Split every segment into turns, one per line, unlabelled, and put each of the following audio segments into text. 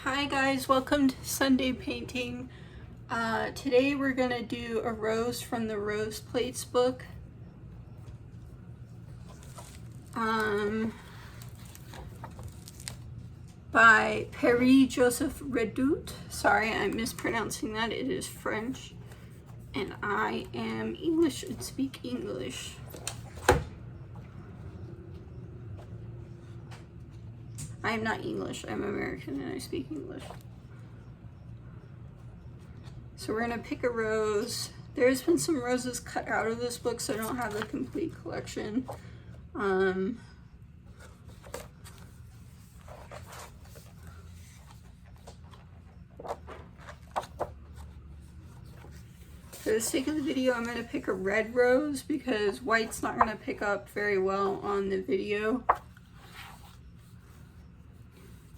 Hi guys, welcome to Sunday Painting. Today we're gonna do a rose from the Rose Plates book. By Joseph Redoute. Sorry, I'm mispronouncing that. It is French. And I am English and speak English. I am not English, I'm American and I speak English. So we're gonna pick a rose. There's been some roses cut out of this book, so I don't have the complete collection. For the sake of the video, I'm gonna pick a red rose because white's not gonna pick up very well on the video.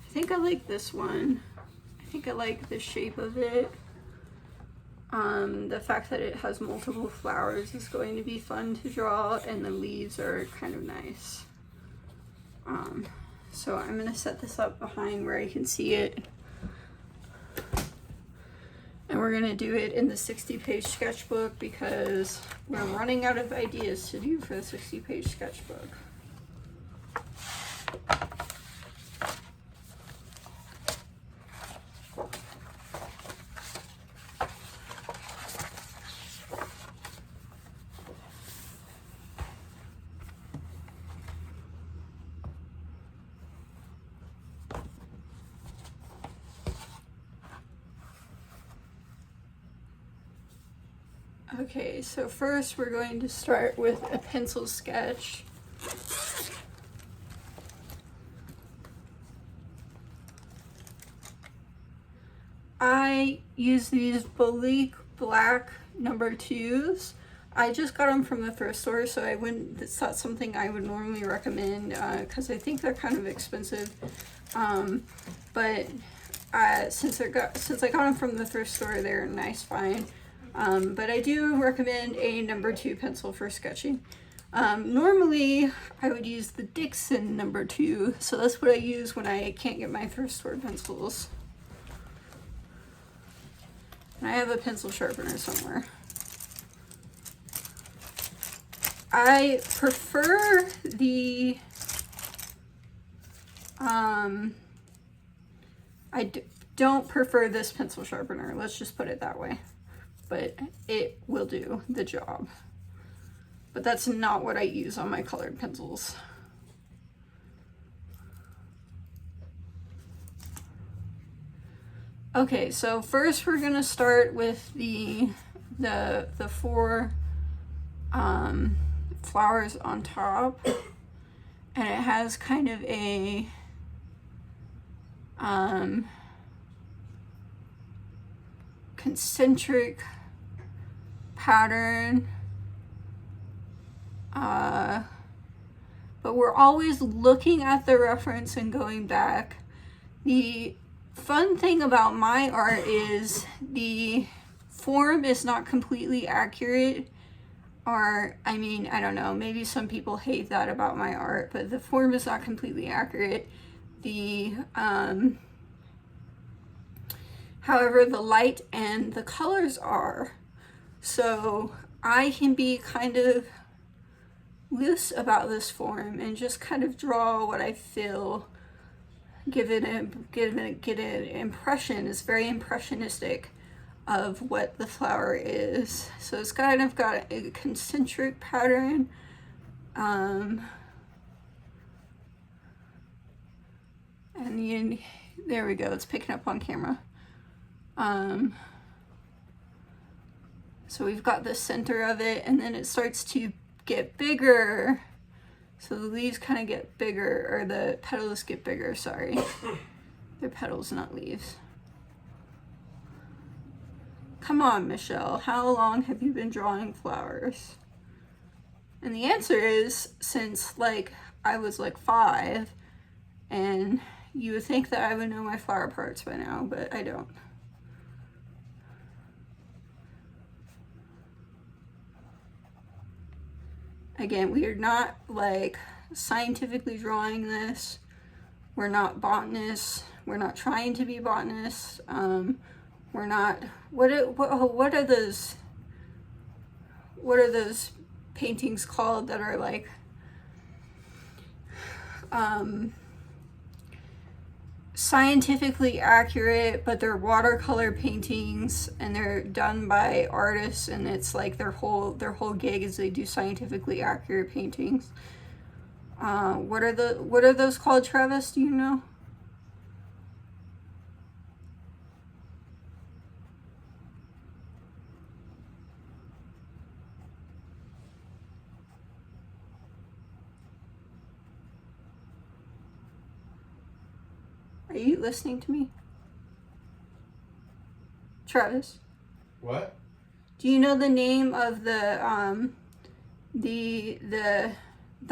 I think I like this one. I think I like the shape of it. The fact that it has multiple flowers is going to be fun to draw, and the leaves are kind of nice. So I'm gonna set this up behind where I can see it. And we're gonna do it in the 60-page sketchbook because we're running out of ideas to do for the 60-page sketchbook. Okay, so first we're going to start with a pencil sketch. I use these Bolique black number 2s. I just got them from the thrift store, so it's not something I would normally recommend because I think they're kind of expensive. But since I got them from the thrift store, they're a nice find. But I do recommend a number 2 pencil for sketching. Normally I would use the Dixon number 2, so that's what I use when I can't get my thrift store pencils. And I have a pencil sharpener somewhere. I prefer the don't prefer this pencil sharpener, let's just put it that way. But it will do the job. But that's not what I use on my colored pencils. Okay, so first we're gonna start with the 4 flowers on top, and it has kind of a concentric pattern, but we're always looking at the reference and going back. The fun thing about my art is the form is not completely accurate, or I mean, I don't know, maybe some people hate that about my art, but the form is not completely accurate. However, the light and the colors are. So I can be kind of loose about this form and just kind of draw what I feel, get an impression. It's very impressionistic of what the flower is. So it's kind of got a concentric pattern. And there we go, it's picking up on camera. So we've got the center of it, and then it starts to get bigger. So the leaves kind of get bigger, or the petals get bigger, sorry. They're petals, not leaves. Come on, Michelle, how long have you been drawing flowers? And the answer is since I was 5, and you would think that I would know my flower parts by now, but I don't. Again, we are not scientifically drawing this. We're not botanists. We're not trying to be botanists. We're not, what are those paintings called that are like, scientifically accurate, but they're watercolor paintings and they're done by artists, and it's like their whole gig is they do scientifically accurate paintings. What are those called, Travis? Do you know? Are you listening to me? Travis?
What?
Do you know the name of the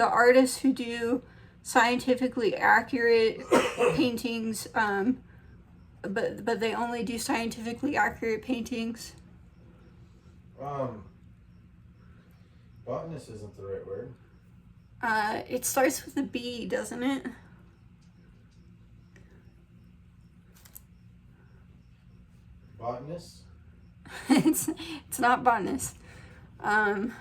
artists who do scientifically accurate paintings, but they only do scientifically accurate paintings?
Botanist isn't the right word.
It starts with a B, doesn't it?
Botanist?
it's not botanist.
I'm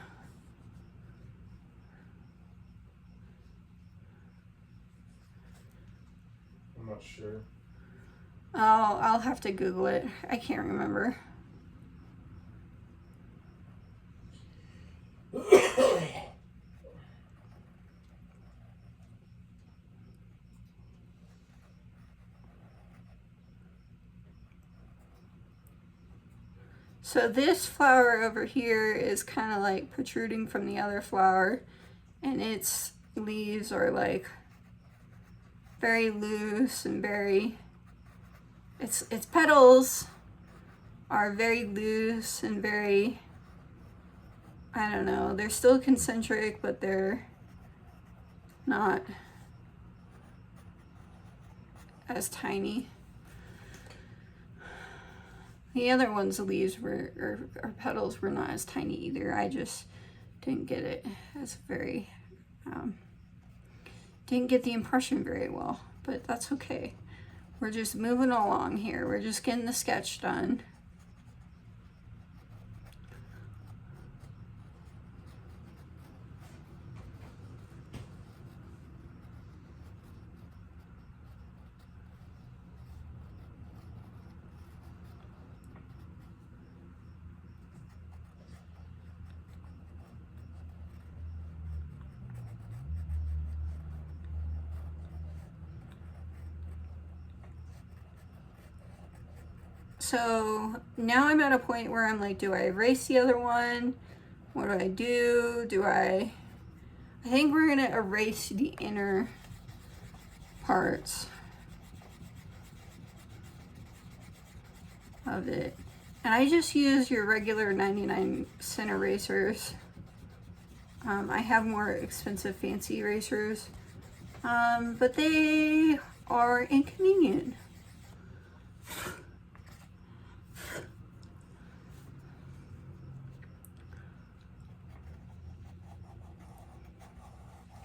not sure.
I'll have to Google it. I can't remember. So this flower over here is kind of like protruding from the other flower, and its leaves are like very loose and very, its petals are very loose and very, I don't know, they're still concentric, but they're not as tiny. The other one's leaves or petals were not as tiny either. I just didn't get it as very, didn't get the impression very well, but that's okay. We're just moving along here. We're just getting the sketch done. So now I'm at a point where I'm like, do I erase the other one? What do I do? I think we're gonna erase the inner parts of it. And I just use your regular 99-cent erasers. I have more expensive fancy erasers, but they are inconvenient.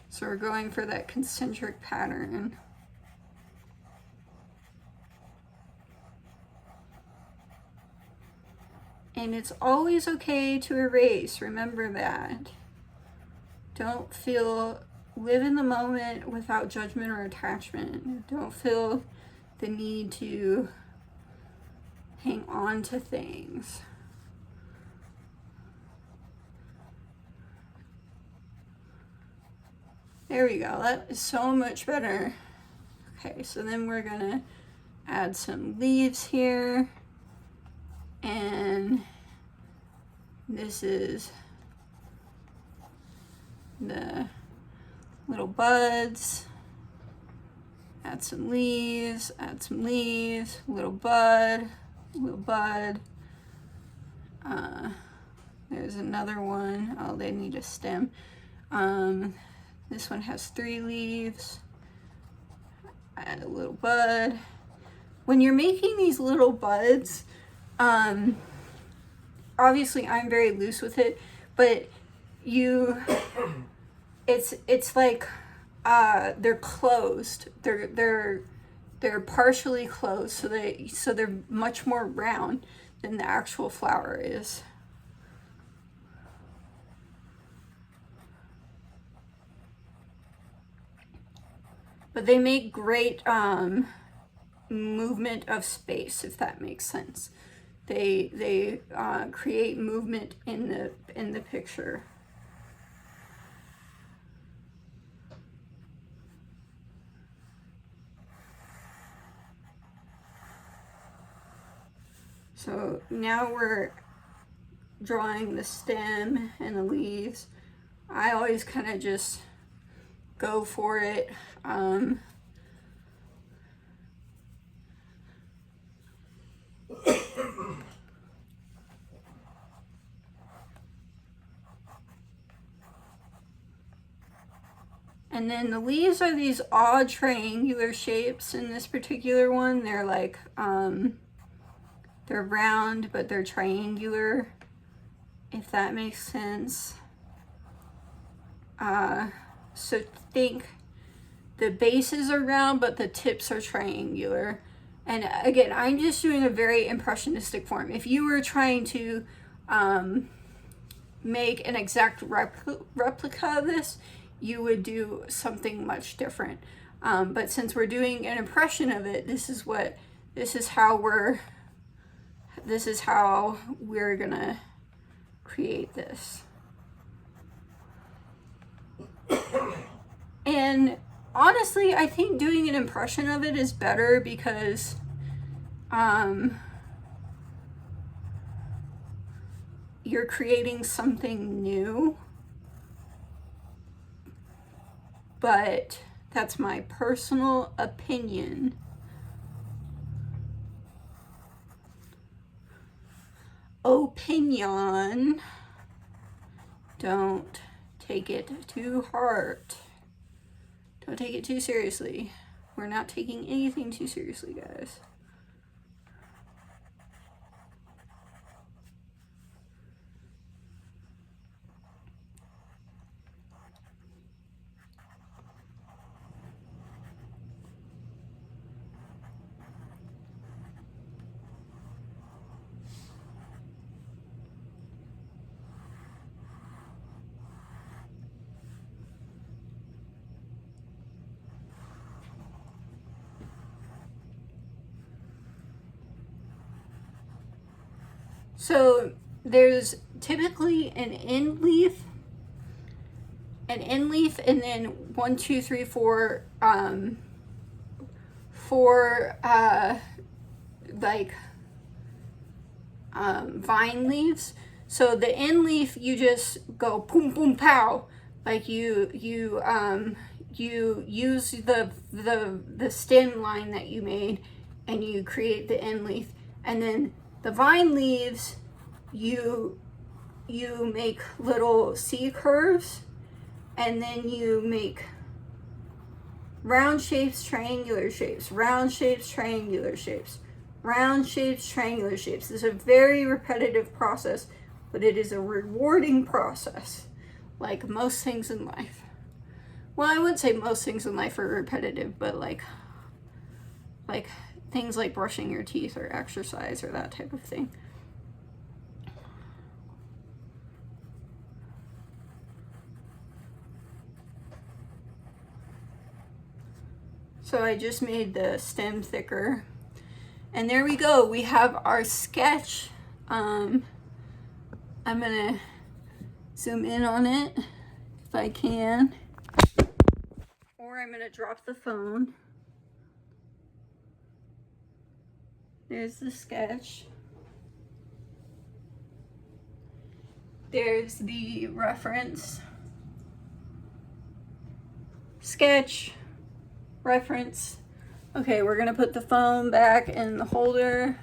So we're going for that concentric pattern. And it's always okay to erase, remember that. Don't live in the moment without judgment or attachment. Don't feel the need to hang on to things. There we go, that is so much better. Okay, so then we're gonna add some leaves here. And this is the little buds. Add some leaves, little bud. There's another one. Oh, they need a stem. This one has 3 leaves. Add a little bud. When you're making these little buds, obviously I'm very loose with it, but it's like they're closed. They're partially closed, so they're much more round than the actual flower is. But they make great movement of space, if that makes sense. They create movement in the picture. So now we're drawing the stem and the leaves. I always kind of just go for it. And then the leaves are these odd triangular shapes in this particular one. They're like, they're round, but they're triangular, if that makes sense. So think the bases are round, but the tips are triangular. And again, I'm just doing a very impressionistic form. If you were trying to make an exact replica of this, you would do something much different. But since we're doing an impression of it, this is how we're gonna create this. And honestly, I think doing an impression of it is better because you're creating something new. But that's my personal opinion. Opinion. Don't take it too hard. Don't take it too seriously. We're not taking anything too seriously, guys. So there's typically an end leaf, and then 1, 2, 3, 4, vine leaves. So the end leaf, you just go boom, boom, pow. Like you use the stem line that you made, and you create the end leaf. And then the vine leaves, you make little C curves, and then you make round shapes, triangular shapes, round shapes, triangular shapes, round shapes, triangular shapes. This is a very repetitive process, but it is a rewarding process, like most things in life. Well, I wouldn't say most things in life are repetitive, but like things like brushing your teeth or exercise or that type of thing. So I just made the stem thicker. And there we go. We have our sketch. I'm gonna zoom in on it if I can. Or I'm gonna drop the phone. There's the sketch. There's the reference. Sketch. Reference. Okay, we're gonna put the phone back in the holder.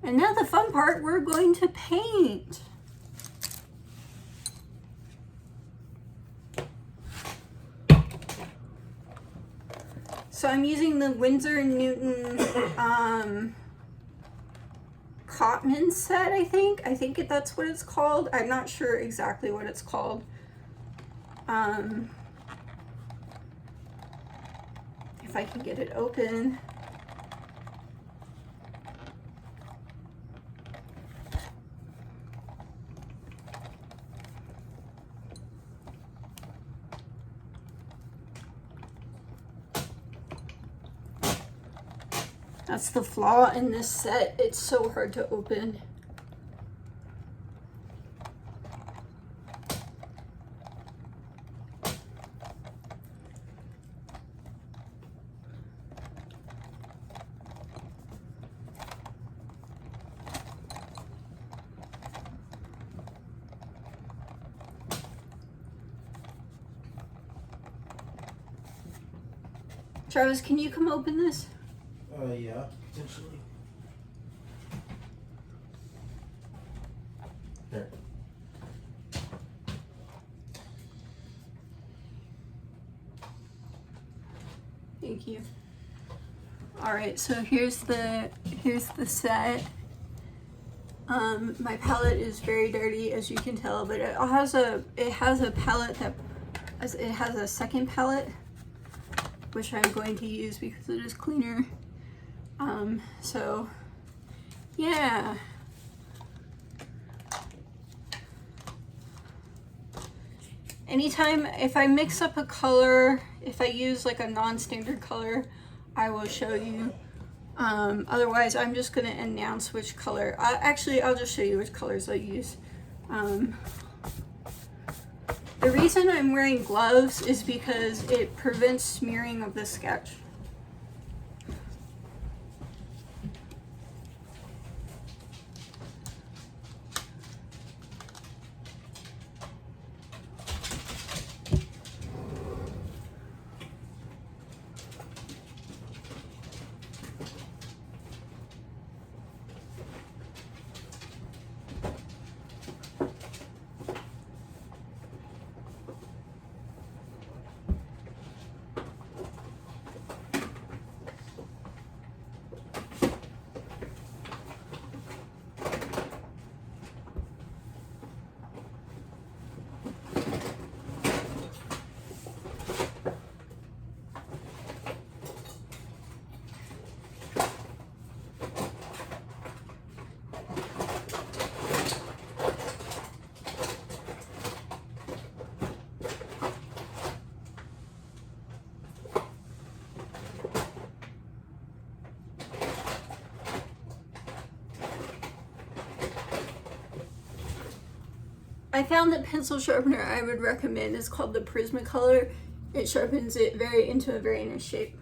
And now the fun part, we're going to paint. So I'm using the Winsor & Newton Cotman set, I think. I think that's what it's called. I'm not sure exactly what it's called. If I can get it open. That's the flaw in this set. It's so hard to open. Travis, can you come open this?
Yeah, potentially. Here.
Thank you. All right, so here's the set. My palette is very dirty, as you can tell, but it has a palette that it has a second palette, which I'm going to use because it is cleaner. So yeah. Anytime, if I mix up a color, if I use like a non-standard color, I will show you. Otherwise, I'm just going to announce which color. Actually, I'll just show you which colors I use. The reason I'm wearing gloves is because it prevents smearing of the sketch. I found that pencil sharpener I would recommend is called the Prismacolor. It sharpens it into a very nice shape.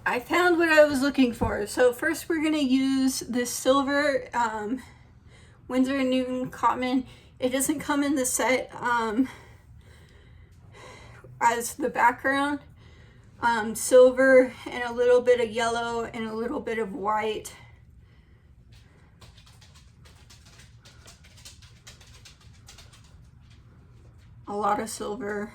I found what I was looking for. So first we're going to use this silver Winsor & Newton Cotman. It doesn't come in the set as the background. Silver and a little bit of yellow and a little bit of white. A lot of silver.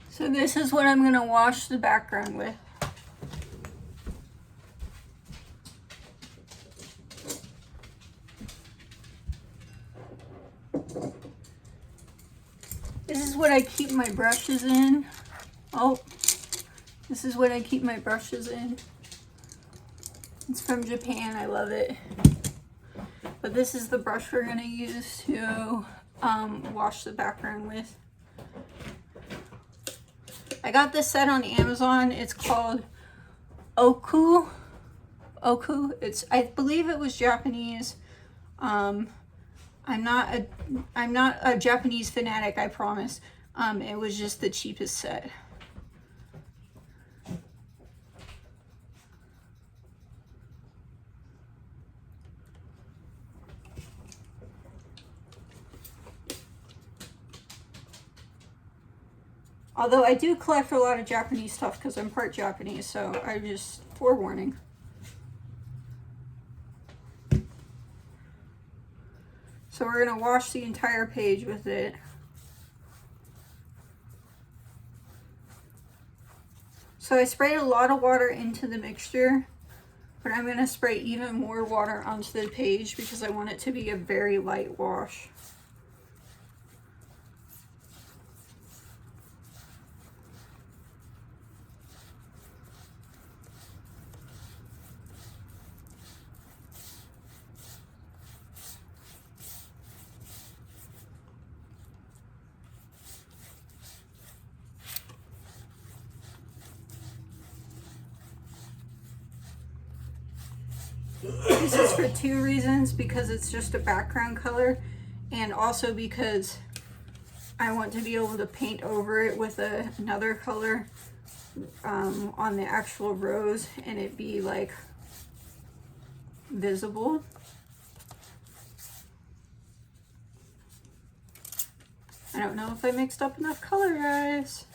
So this is what I'm going to wash the background with. This is what I keep my brushes in. Oh, this is what I keep my brushes in. It's from Japan, I love it. But this is the brush we're going to use to wash the background with. I got this set on Amazon. It's called Oku. I believe it was Japanese. I'm not a Japanese fanatic, I promise. It was just the cheapest set. Although I do collect a lot of Japanese stuff because I'm part Japanese, so I just, forewarning. So we're going to wash the entire page with it. So I sprayed a lot of water into the mixture, but I'm going to spray even more water onto the page because I want it to be a very light wash. This is for two reasons, because it's just a background color, and also because I want to be able to paint over it with another color on the actual rose and it be like visible. I don't know if I mixed up enough color, guys.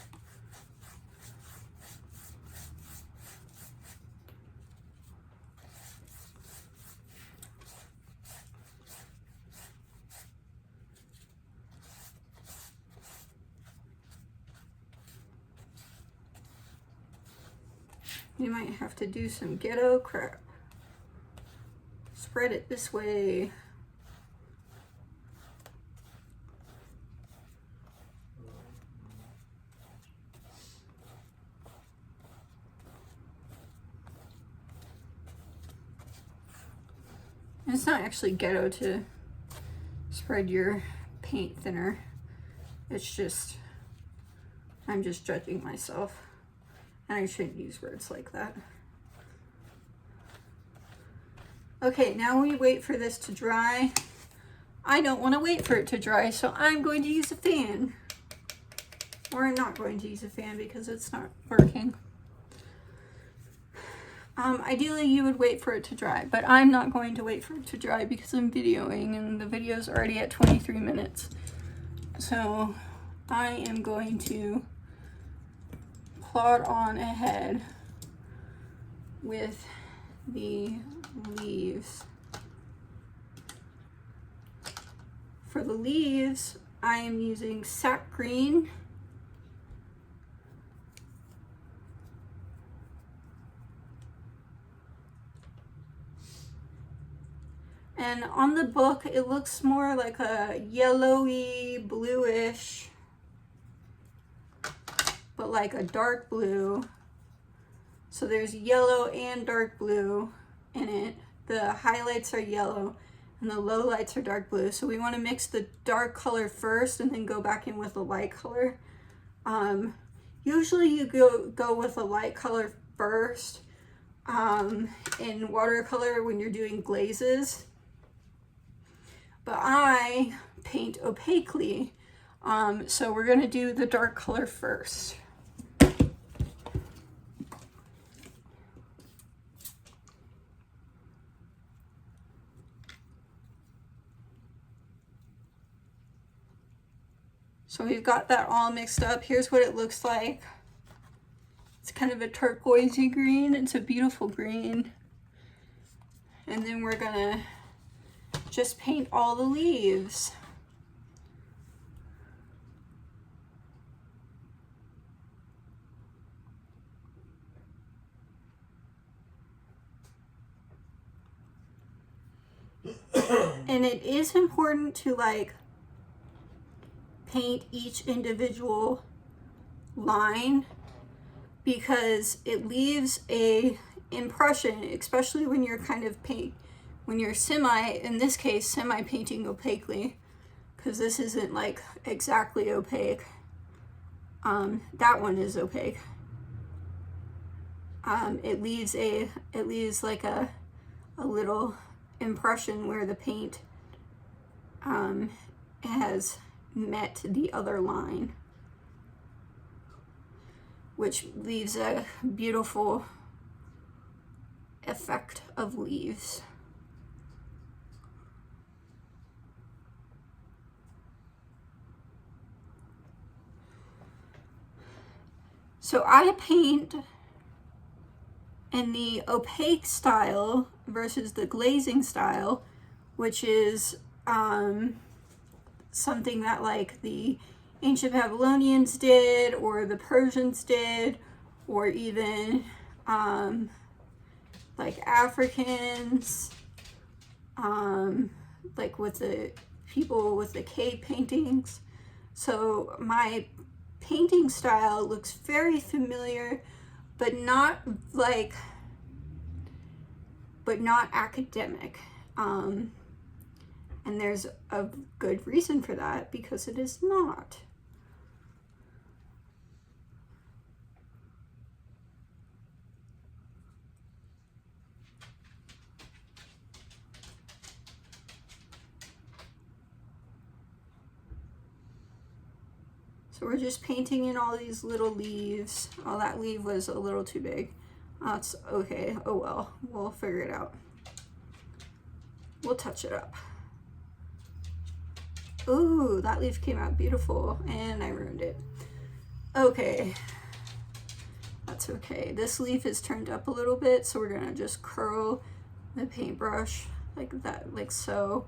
You might have to do some ghetto crap. Spread it this way. It's not actually ghetto to spread your paint thinner. It's just, I'm just judging myself. And I shouldn't use words like that. Okay, now we wait for this to dry. I don't want to wait for it to dry, so I'm going to use a fan. Or I'm not going to use a fan because it's not working. Ideally, you would wait for it to dry, but I'm not going to wait for it to dry because I'm videoing and the video's already at 23 minutes. So I am going to plod on ahead with the leaves. For the leaves, I am using sap green. And on the book, it looks more like a yellowy, bluish, but like a dark blue. So there's yellow and dark blue in it. The highlights are yellow and the lowlights are dark blue. So we want to mix the dark color first and then go back in with the light color. Usually you go with a light color first in watercolor when you're doing glazes. But I paint opaquely, so we're going to do the dark color first. So we've got that all mixed up. Here's what it looks like. It's kind of a turquoisey green. It's a beautiful green. And then we're going to just paint all the leaves. And it is important to like paint each individual line because it leaves a impression, especially when you're kind of when you're in this case, semi painting opaquely, because this isn't like exactly opaque. That one is opaque. It leaves like a little impression where the paint has met the other line, which leaves a beautiful effect of leaves. So I paint in the opaque style versus the glazing style, which is something that like the ancient Babylonians did, or the Persians did, or even like Africans, like with the people with the cave paintings. So my painting style looks very familiar, but not academic. And there's a good reason for that, because it is not. So we're just painting in all these little leaves. Oh, that leaf was a little too big. That's okay. Oh well, we'll figure it out. We'll touch it up. Ooh, that leaf came out beautiful, and I ruined it. Okay, that's okay. This leaf is turned up a little bit, so we're gonna just curl the paintbrush like that, like so.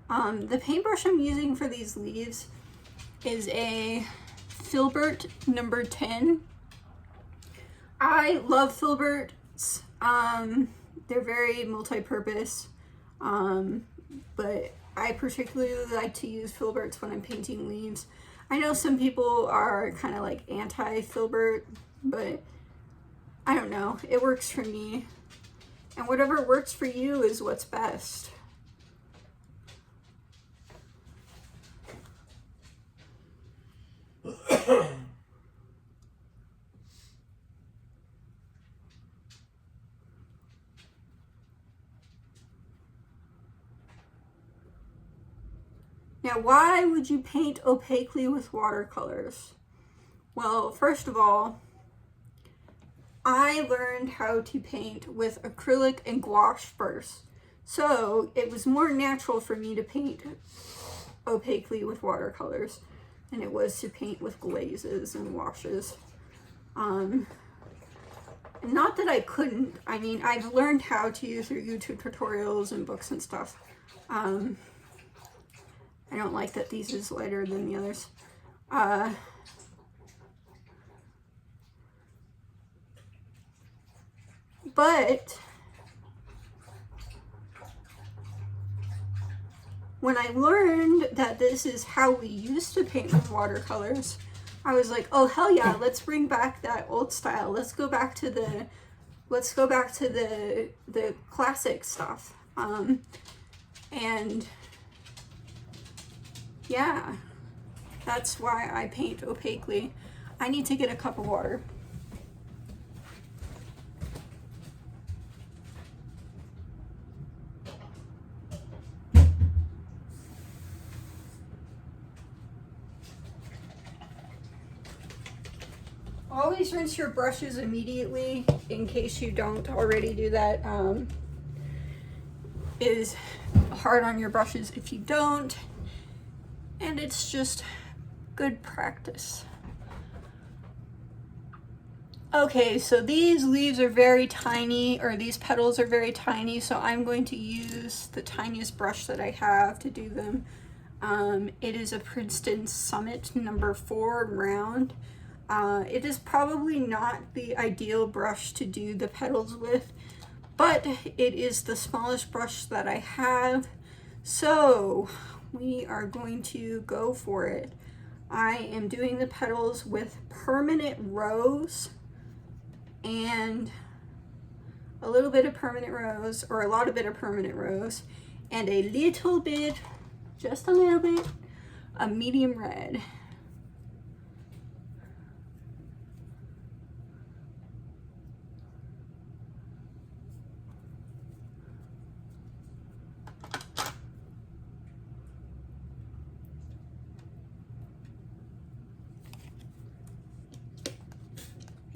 The paintbrush I'm using for these leaves is a Filbert number 10. I love Filberts. They're very multi-purpose, but I particularly like to use Filberts when I'm painting leaves. I know some people are kind of like anti-Filbert, but I don't know. It works for me. And whatever works for you is what's best. Now, why would you paint opaquely with watercolors? Well, first of all, I learned how to paint with acrylic and gouache first. So it was more natural for me to paint opaquely with watercolors than it was to paint with glazes and washes. Not that I couldn't. I mean, I've learned how to through YouTube tutorials and books and stuff. I don't like that these is lighter than the others. But when I learned that this is how we used to paint with watercolors, I was like, oh hell yeah, let's bring back that old style. Let's go back to the classic stuff. And yeah, that's why I paint opaquely. I need to get a cup of water. Always rinse your brushes immediately in case you don't already do that. It is hard on your brushes if you don't, and it's just good practice. Okay, so these leaves are very tiny, or these petals are very tiny, so I'm going to use the tiniest brush that I have to do them. It is a Princeton Summit number 4 round. It is probably not the ideal brush to do the petals with, but it is the smallest brush that I have, so we are going to go for it. I am doing the petals with permanent rose and a little bit of permanent rose, or a lot of bit of permanent rose, and a little bit, just a little bit, of medium red.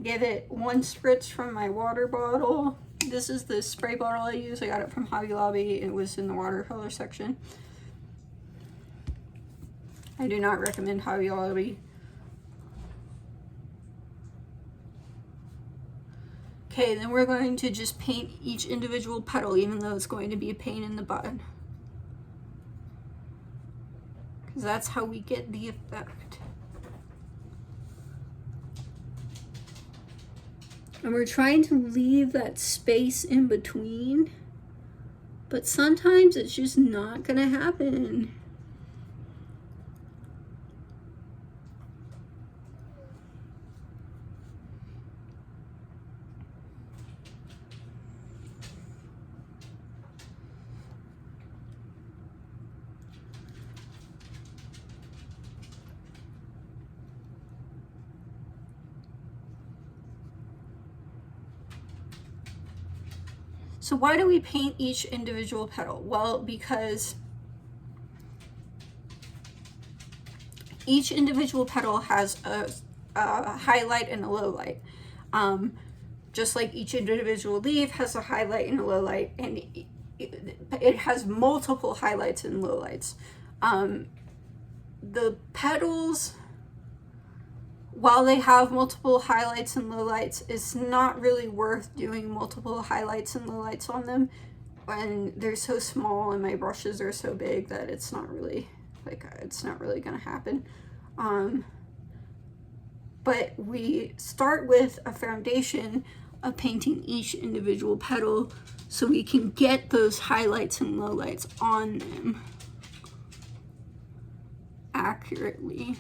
Give it 1 spritz from my water bottle. This is the spray bottle I use. I got it from Hobby Lobby. It was in the watercolor section. I do not recommend Hobby Lobby. Okay, then we're going to just paint each individual petal, even though it's going to be a pain in the butt. Because that's how we get the effect. And we're trying to leave that space in between, but sometimes it's just not gonna happen. So why do we paint each individual petal? Well, because each individual petal has a highlight and a low light. Just like each individual leaf has a highlight and a low light, and it has multiple highlights and lowlights. The petals, while they have multiple highlights and lowlights, it's not really worth doing multiple highlights and lowlights on them when they're so small and my brushes are so big that it's not really gonna happen. But we start with a foundation of painting each individual petal so we can get those highlights and lowlights on them accurately.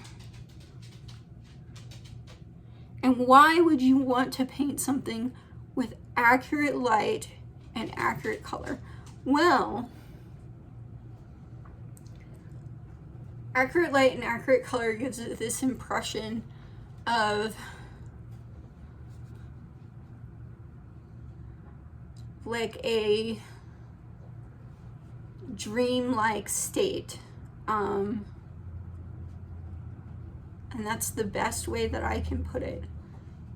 And why would you want to paint something with accurate light and accurate color? Well, accurate light and accurate color gives it this impression of like a dreamlike state. And that's the best way that I can put it.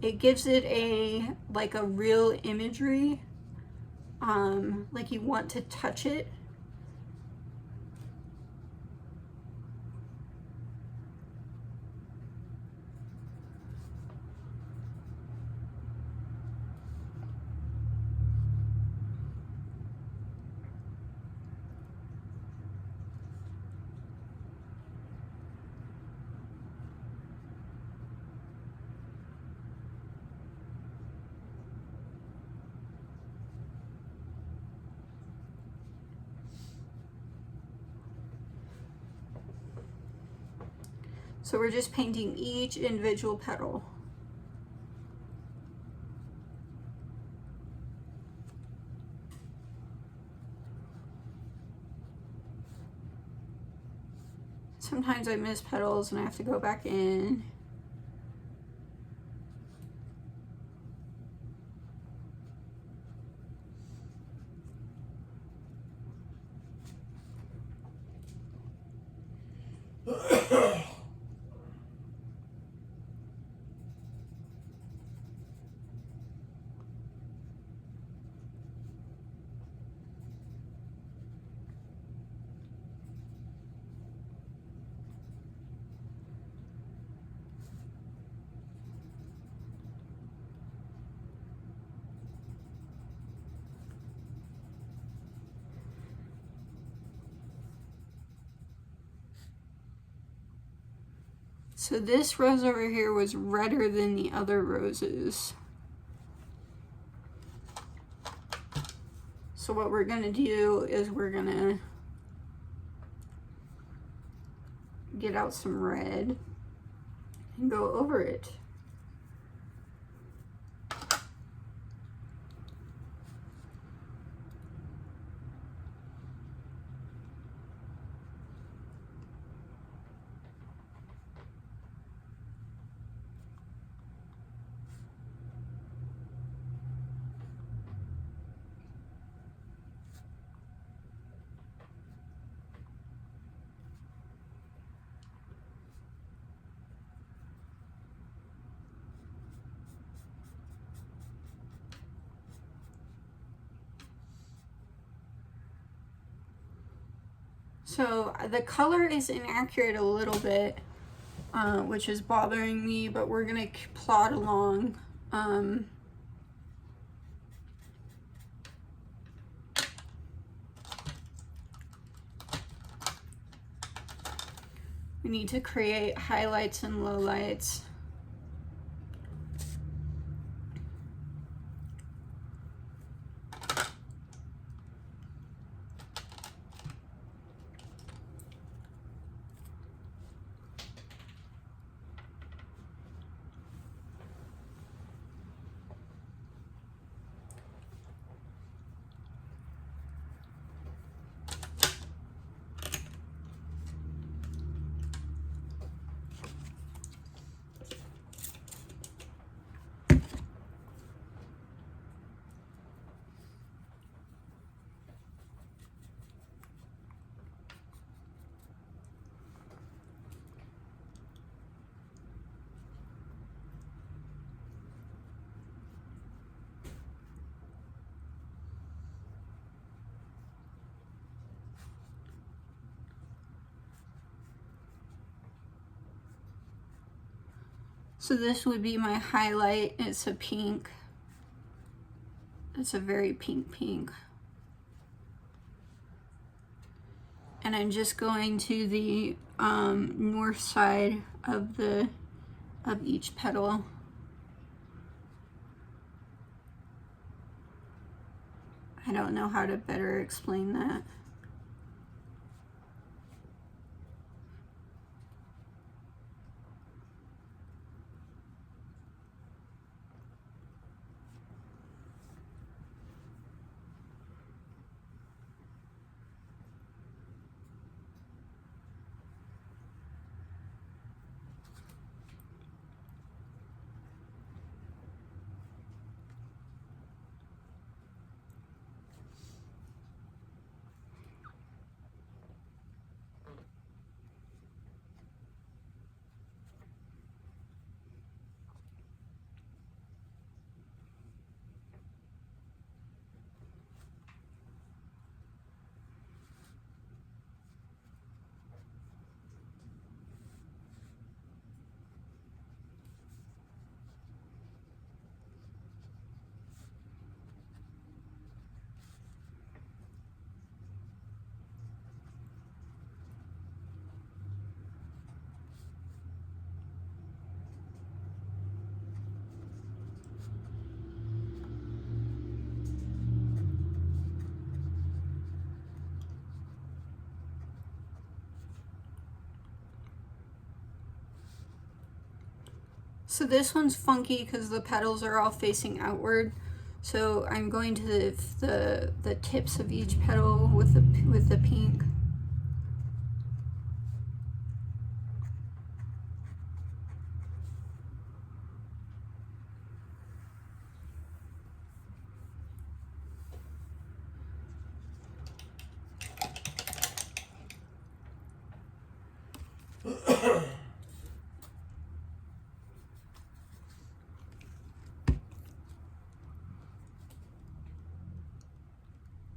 It gives it a real imagery, like you want to touch it. So we're just painting each individual petal. Sometimes I miss petals and I have to go back in. So this rose over here was redder than the other roses. So what we're gonna do is we're gonna get out some red and go over it. So the color is inaccurate a little bit, which is bothering me, but we're gonna plod along. We need to create highlights and lowlights. So this would be my highlight. It's a pink. It's a very pink. And I'm just going to the north side of each petal. I don't know how to better explain that. So this one's funky because the petals are all facing outward. So I'm going to the tips of each petal with the pink.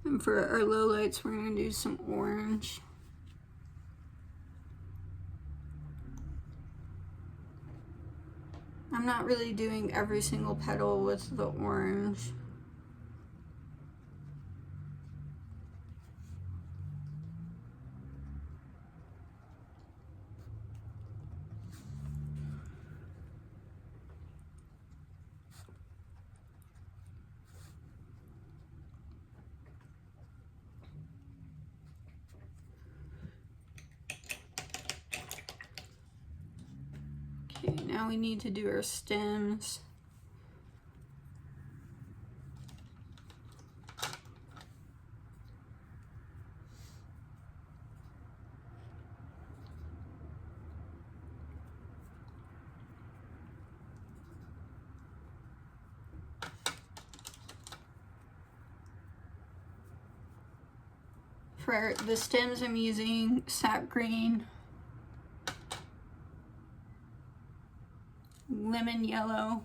And for our lowlights, we're going to do some orange. I'm not really doing every single petal with the orange. Okay, now we need to do our stems. For the stems, I'm using sap green, lemon yellow,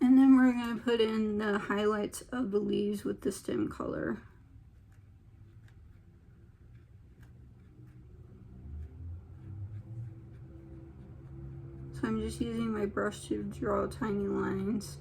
and then we're going to put in the highlights of the leaves with the stem color. So I'm just using my brush to draw tiny lines.